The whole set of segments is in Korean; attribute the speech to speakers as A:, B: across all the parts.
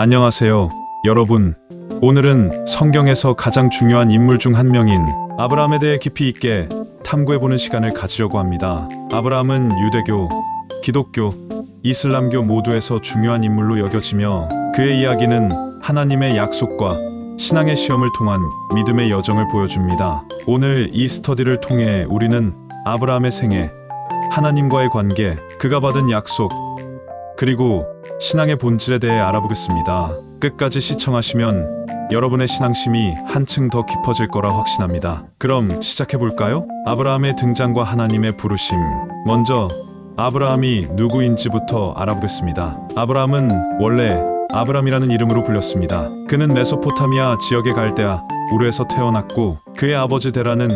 A: 안녕하세요, 여러분. 오늘은 성경에서 가장 중요한 인물 중 한 명인 아브라함에 대해 깊이 있게 탐구해보는 시간을 가지려고 합니다. 아브라함은 유대교, 기독교, 이슬람교 모두에서 중요한 인물로 여겨지며 그의 이야기는 하나님의 약속과 신앙의 시험을 통한 믿음의 여정을 보여줍니다. 오늘 이 스터디를 통해 우리는 아브라함의 생애, 하나님과의 관계, 그가 받은 약속, 그리고 신앙의 본질에 대해 알아보겠습니다. 끝까지 시청하시면 여러분의 신앙심이 한층 더 깊어질 거라 확신합니다. 그럼 시작해볼까요? 아브라함의 등장과 하나님의 부르심. 먼저 아브라함이 누구인지부터 알아보겠습니다. 아브라함은 원래 아브람이라는 이름으로 불렸습니다. 그는 메소포타미아 지역의 갈대아 우르에서 태어났고 그의 아버지 데라는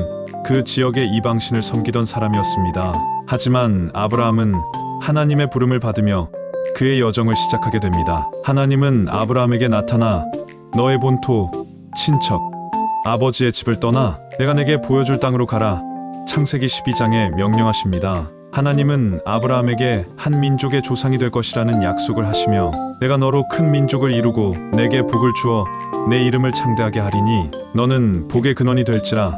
A: 그 지역의 이방신을 섬기던 사람이었습니다. 하지만 아브라함은 하나님의 부름을 받으며 그의 여정을 시작하게 됩니다. 하나님은 아브라함에게 나타나 너의 본토, 친척, 아버지의 집을 떠나 내가 내게 보여줄 땅으로 가라. 창세기 12장에 명령하십니다. 하나님은 아브라함에게 한 민족의 조상이 될 것이라는 약속을 하시며 내가 너로 큰 민족을 이루고 내게 복을 주어 내 이름을 창대하게 하리니 너는 복의 근원이 될지라.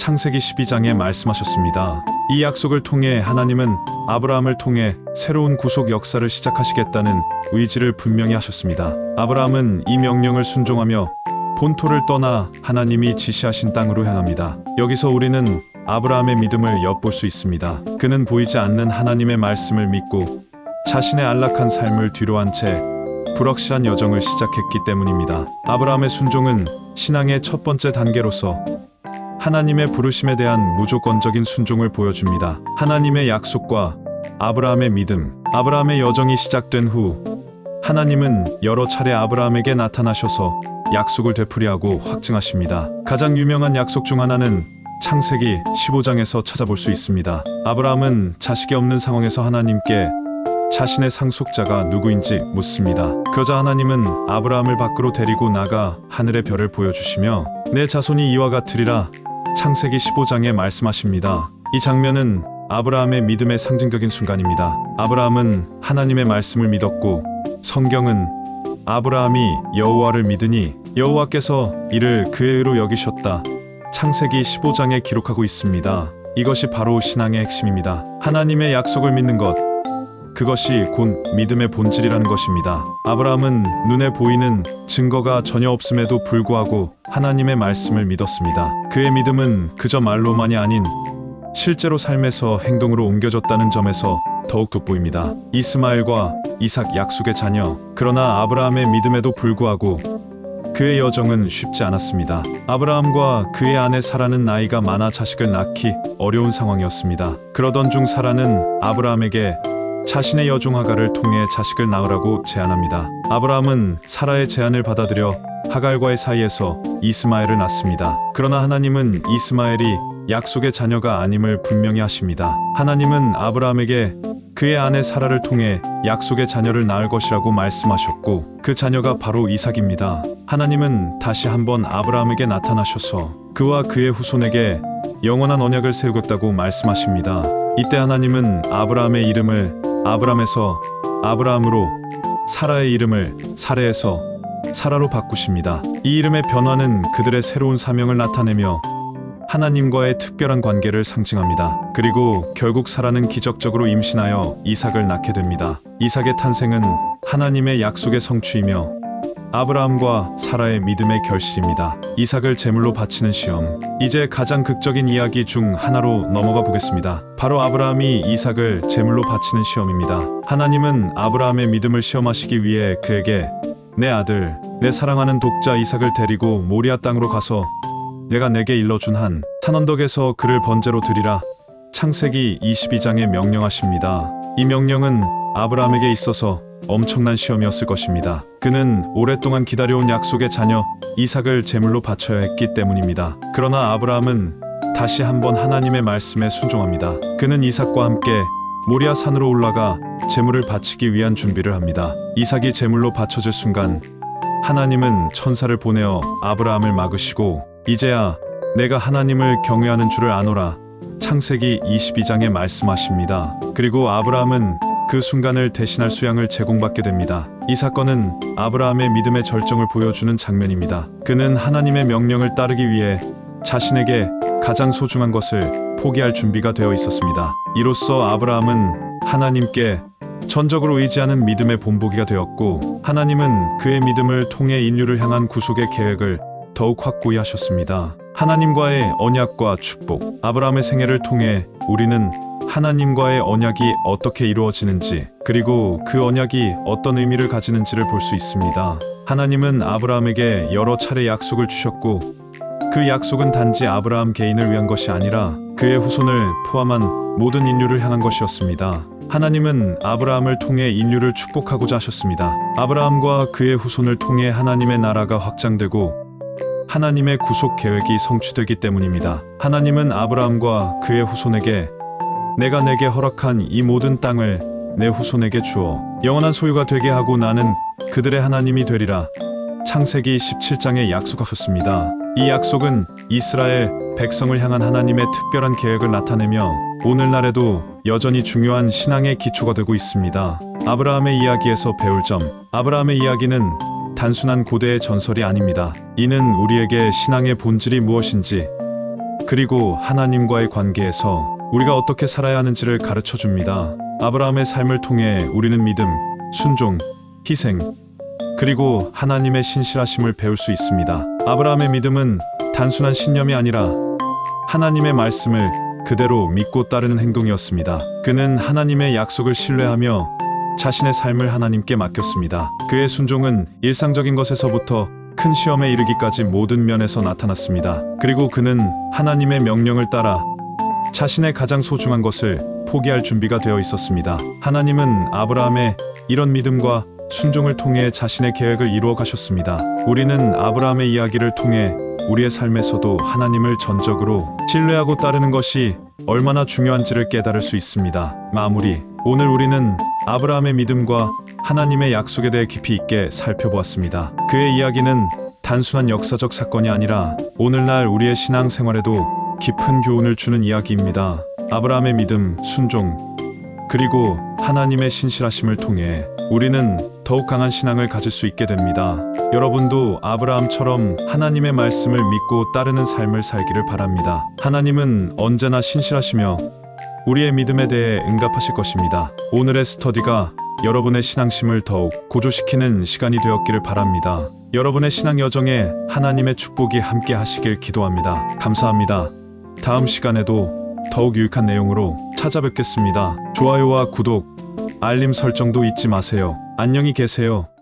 A: 창세기 12장에 말씀하셨습니다. 이 약속을 통해 하나님은 아브라함을 통해 새로운 구속 역사를 시작하시겠다는 의지를 분명히 하셨습니다. 아브라함은 이 명령을 순종하며 본토를 떠나 하나님이 지시하신 땅으로 향합니다. 여기서 우리는 아브라함의 믿음을 엿볼 수 있습니다. 그는 보이지 않는 하나님의 말씀을 믿고 자신의 안락한 삶을 뒤로한 채 불확실한 여정을 시작했기 때문입니다. 아브라함의 순종은 신앙의 첫 번째 단계로서 하나님의 부르심에 대한 무조건적인 순종을 보여줍니다. 하나님의 약속과 아브라함의 믿음. 아브라함의 여정이 시작된 후 하나님은 여러 차례 아브라함에게 나타나셔서 약속을 되풀이하고 확증하십니다. 가장 유명한 약속 중 하나는 창세기 15장에서 찾아볼 수 있습니다. 아브라함은 자식이 없는 상황에서 하나님께 자신의 상속자가 누구인지 묻습니다. 그러자 하나님은 아브라함을 밖으로 데리고 나가 하늘의 별을 보여주시며 내 자손이 이와 같으리라. 창세기 15장에 말씀하십니다. 이 장면은 아브라함의 믿음의 상징적인 순간입니다. 아브라함은 하나님의 말씀을 믿었고 성경은 아브라함이 여호와를 믿으니 여호와께서 이를 그의 의로 여기셨다. 창세기 15장에 기록하고 있습니다. 이것이 바로 신앙의 핵심입니다. 하나님의 약속을 믿는 것, 그것이 곧 믿음의 본질이라는 것입니다. 아브라함은 눈에 보이는 증거가 전혀 없음에도 불구하고 하나님의 말씀을 믿었습니다. 그의 믿음은 그저 말로만이 아닌 실제로 삶에서 행동으로 옮겨졌다는 점에서 더욱 돋보입니다. 이스마엘과 이삭 약속의 자녀. 그러나 아브라함의 믿음에도 불구하고 그의 여정은 쉽지 않았습니다. 아브라함과 그의 아내 사라는 나이가 많아 자식을 낳기 어려운 상황이었습니다. 그러던 중 사라는 아브라함에게 자신의 여종 하갈을 통해 자식을 낳으라고 제안합니다. 아브라함은 사라의 제안을 받아들여 하갈과의 사이에서 이스마엘을 낳습니다. 그러나 하나님은 이스마엘이 약속의 자녀가 아님을 분명히 하십니다. 하나님은 아브라함에게 그의 아내 사라를 통해 약속의 자녀를 낳을 것이라고 말씀하셨고 그 자녀가 바로 이삭입니다. 하나님은 다시 한번 아브라함에게 나타나셔서 그와 그의 후손에게 영원한 언약을 세우겠다고 말씀하십니다. 이때 하나님은 아브라함의 이름을 아브람에서 아브라함으로, 사라의 이름을 사레에서 사라로 바꾸십니다. 이 이름의 변화는 그들의 새로운 사명을 나타내며 하나님과의 특별한 관계를 상징합니다. 그리고 결국 사라는 기적적으로 임신하여 이삭을 낳게 됩니다. 이삭의 탄생은 하나님의 약속의 성취이며 아브라함과 사라의 믿음의 결실입니다. 이삭을 제물로 바치는 시험. 이제 가장 극적인 이야기 중 하나로 넘어가 보겠습니다. 바로 아브라함이 이삭을 제물로 바치는 시험입니다. 하나님은 아브라함의 믿음을 시험하시기 위해 그에게 내 아들, 내 사랑하는 독자 이삭을 데리고 모리아 땅으로 가서 내가 내게 일러준 한 산 언덕에서 그를 번제로 드리라. 창세기 22장에 명령하십니다. 이 명령은 아브라함에게 있어서 엄청난 시험이었을 것입니다. 그는 오랫동안 기다려온 약속의 자녀 이삭을 제물로 바쳐야 했기 때문입니다. 그러나 아브라함은 다시 한번 하나님의 말씀에 순종합니다. 그는 이삭과 함께 모리아 산으로 올라가 제물을 바치기 위한 준비를 합니다. 이삭이 제물로 바쳐질 순간 하나님은 천사를 보내어 아브라함을 막으시고 이제야 내가 하나님을 경외하는 줄을 아노라. 창세기 22장에 말씀하십니다. 그리고 아브라함은 그 순간을 대신할 수양을 제공받게 됩니다. 이 사건은 아브라함의 믿음의 절정을 보여주는 장면입니다. 그는 하나님의 명령을 따르기 위해 자신에게 가장 소중한 것을 포기할 준비가 되어 있었습니다. 이로써 아브라함은 하나님께 전적으로 의지하는 믿음의 본보기가 되었고, 하나님은 그의 믿음을 통해 인류를 향한 구속의 계획을 더욱 확고히 하셨습니다. 하나님과의 언약과 축복. 아브라함의 생애를 통해 우리는 하나님과의 언약이 어떻게 이루어지는지, 그리고 그 언약이 어떤 의미를 가지는지를 볼 수 있습니다. 하나님은 아브라함에게 여러 차례 약속을 주셨고, 그 약속은 단지 아브라함 개인을 위한 것이 아니라 그의 후손을 포함한 모든 인류를 향한 것이었습니다. 하나님은 아브라함을 통해 인류를 축복하고자 하셨습니다. 아브라함과 그의 후손을 통해 하나님의 나라가 확장되고 하나님의 구속 계획이 성취되기 때문입니다. 하나님은 아브라함과 그의 후손에게 내가 내게 허락한 이 모든 땅을 내 후손에게 주어 영원한 소유가 되게 하고 나는 그들의 하나님이 되리라. 창세기 17장에 약속하셨습니다. 이 약속은 이스라엘 백성을 향한 하나님의 특별한 계획을 나타내며 오늘날에도 여전히 중요한 신앙의 기초가 되고 있습니다. 아브라함의 이야기에서 배울 점. 아브라함의 이야기는 단순한 고대의 전설이 아닙니다. 이는 우리에게 신앙의 본질이 무엇인지, 그리고 하나님과의 관계에서 우리가 어떻게 살아야 하는지를 가르쳐 줍니다. 아브라함의 삶을 통해 우리는 믿음, 순종, 희생, 그리고 하나님의 신실하심을 배울 수 있습니다. 아브라함의 믿음은 단순한 신념이 아니라 하나님의 말씀을 그대로 믿고 따르는 행동이었습니다. 그는 하나님의 약속을 신뢰하며 자신의 삶을 하나님께 맡겼습니다. 그의 순종은 일상적인 것에서부터 큰 시험에 이르기까지 모든 면에서 나타났습니다. 그리고 그는 하나님의 명령을 따라 자신의 가장 소중한 것을 포기할 준비가 되어 있었습니다. 하나님은 아브라함의 이런 믿음과 순종을 통해 자신의 계획을 이루어 가셨습니다. 우리는 아브라함의 이야기를 통해 우리의 삶에서도 하나님을 전적으로 신뢰하고 따르는 것이 얼마나 중요한지를 깨달을 수 있습니다. 마무리. 오늘 우리는 아브라함의 믿음과 하나님의 약속에 대해 깊이 있게 살펴보았습니다. 그의 이야기는 단순한 역사적 사건이 아니라 오늘날 우리의 신앙 생활에도 깊은 교훈을 주는 이야기입니다. 아브라함의 믿음, 순종, 그리고 하나님의 신실하심을 통해 우리는 더욱 강한 신앙을 가질 수 있게 됩니다. 여러분도 아브라함처럼 하나님의 말씀을 믿고 따르는 삶을 살기를 바랍니다. 하나님은 언제나 신실하시며 우리의 믿음에 대해 응답하실 것입니다. 오늘의 스터디가 여러분의 신앙심을 더욱 고조시키는 시간이 되었기를 바랍니다. 여러분의 신앙 여정에 하나님의 축복이 함께 하시길 기도합니다. 감사합니다. 다음 시간에도 더욱 유익한 내용으로 찾아뵙겠습니다. 좋아요와 구독, 알림 설정도 잊지 마세요. 안녕히 계세요.